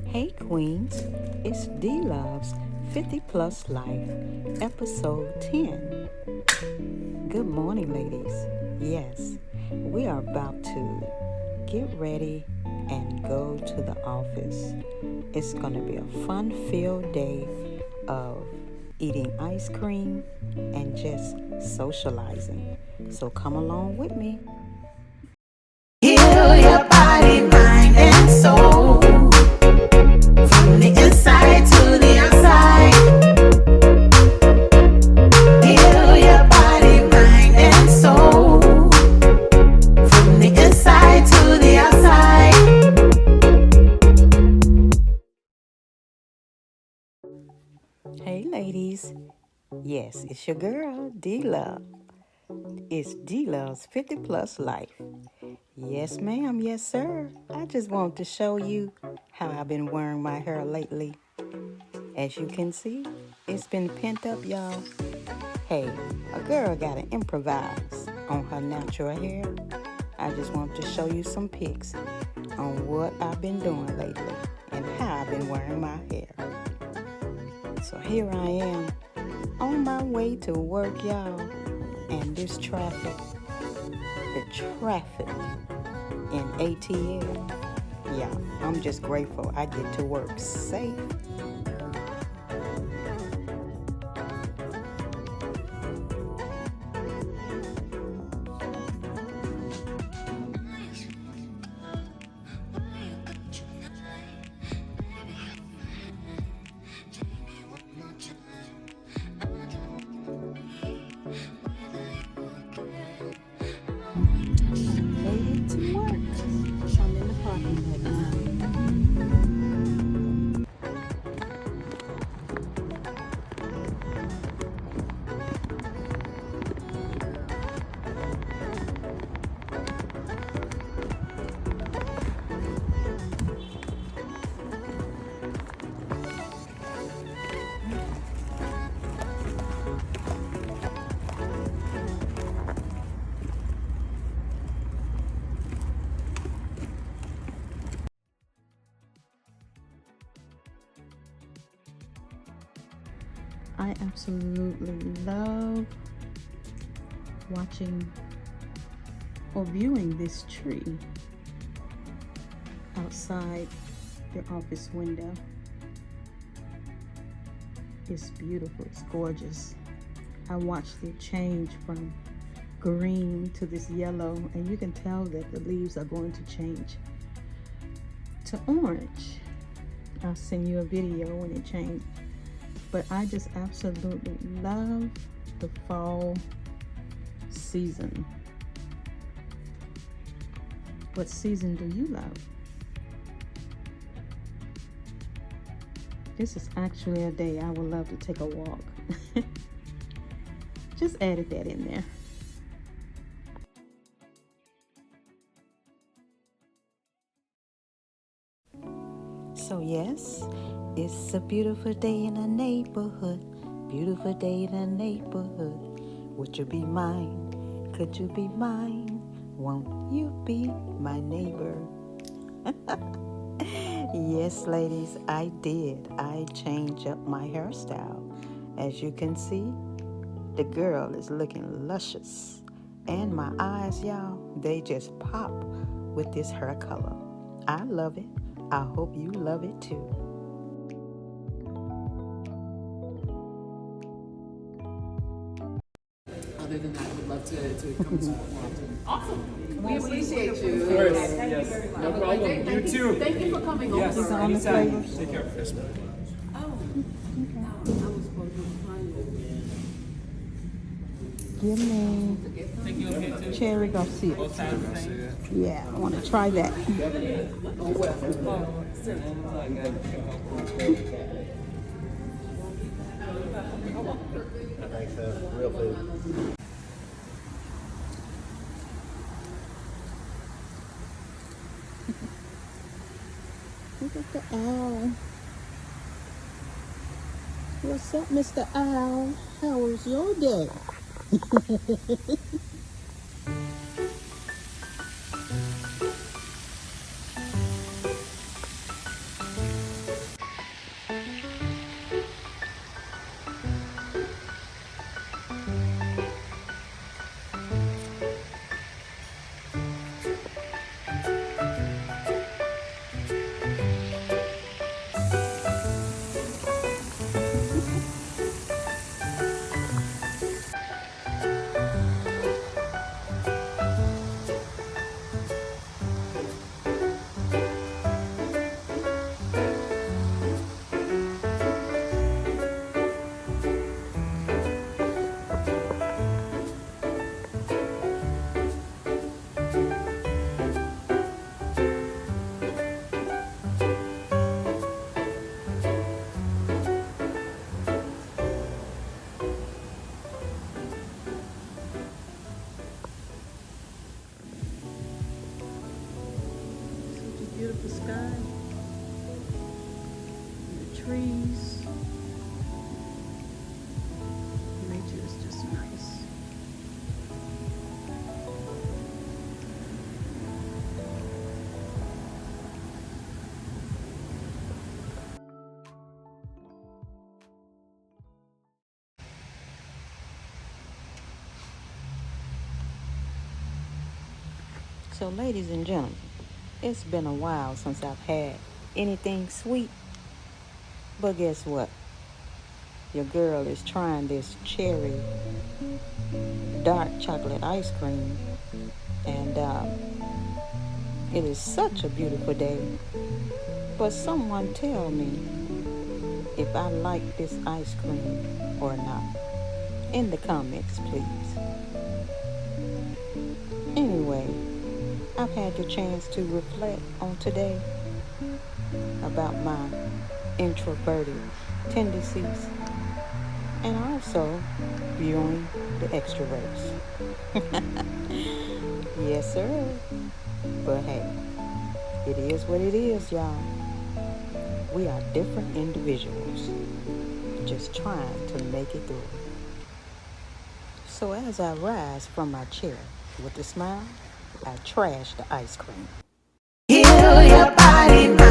Hey Queens, it's DLove's 50+ Life, episode 10. Good morning, ladies. Yes, we are about to get ready and go to the office. It's going to be a fun-filled day of eating ice cream and just socializing. So come along with me. Heal your body, mind, and soul. From the inside to the outside. Heal your body, mind, and soul. From the inside to the outside. Hey ladies. Yes, it's your girl, DLove. It's DLove's 50+ Life. Yes, ma'am. Yes, sir. I just wanted to show you how I've been wearing my hair lately. As you can see, it's been pent up, y'all. Hey, a girl gotta improvise on her natural hair. I just want to show you some pics on what I've been doing lately and how I've been wearing my hair. So here I am on my way to work, y'all. And this traffic, the traffic in ATL, yeah, I'm just grateful I get to work safe. Headed to work. I'm in the parking lot now. I absolutely love watching or viewing this tree outside the office window. It's beautiful, it's gorgeous. I watched it change from green to this yellow, and you can tell that the leaves are going to change to orange. I'll send you a video when it changed. But I just absolutely love the fall season. What season do you love? This is actually a day I would love to take a walk. Just added that in there. So yes, it's a beautiful day in the neighborhood. Beautiful day in the neighborhood. Would you be mine? Could you be mine? Won't you be my neighbor? Yes, ladies, I did. I changed up my hairstyle. As you can see, the girl is looking luscious. And my eyes, y'all, they just pop with this hair color. I love it. I hope you love it too. Other than that, I would love to come and support more often. Awesome. We appreciate you. Of course, Thank yes. you very much. No problem. You too. Thank you for coming Yes, over. anytime. Take care. Yes, ma'am. Oh, I was supposed to find Give me Thank you. Okay, too. cherry garcia. Both times. Yeah, I want to try that. Thanks, real food. Look at the owl. What's up, Mr. Owl? How was your day? beautiful sky, the trees. Nature is just nice. So, ladies and gentlemen, it's been a while since I've had anything sweet. But guess what? Your girl is trying this cherry dark chocolate ice cream. And it is such a beautiful day. But someone tell me if I like this ice cream or not. In the comments, please. Anyway, I've had the chance to reflect on today about my introverted tendencies and also viewing the extroverts. Yes, sir. But hey, it is what it is, y'all. We are different individuals just trying to make it through. So as I rise from my chair with a smile, I trash the ice cream. Heal your body.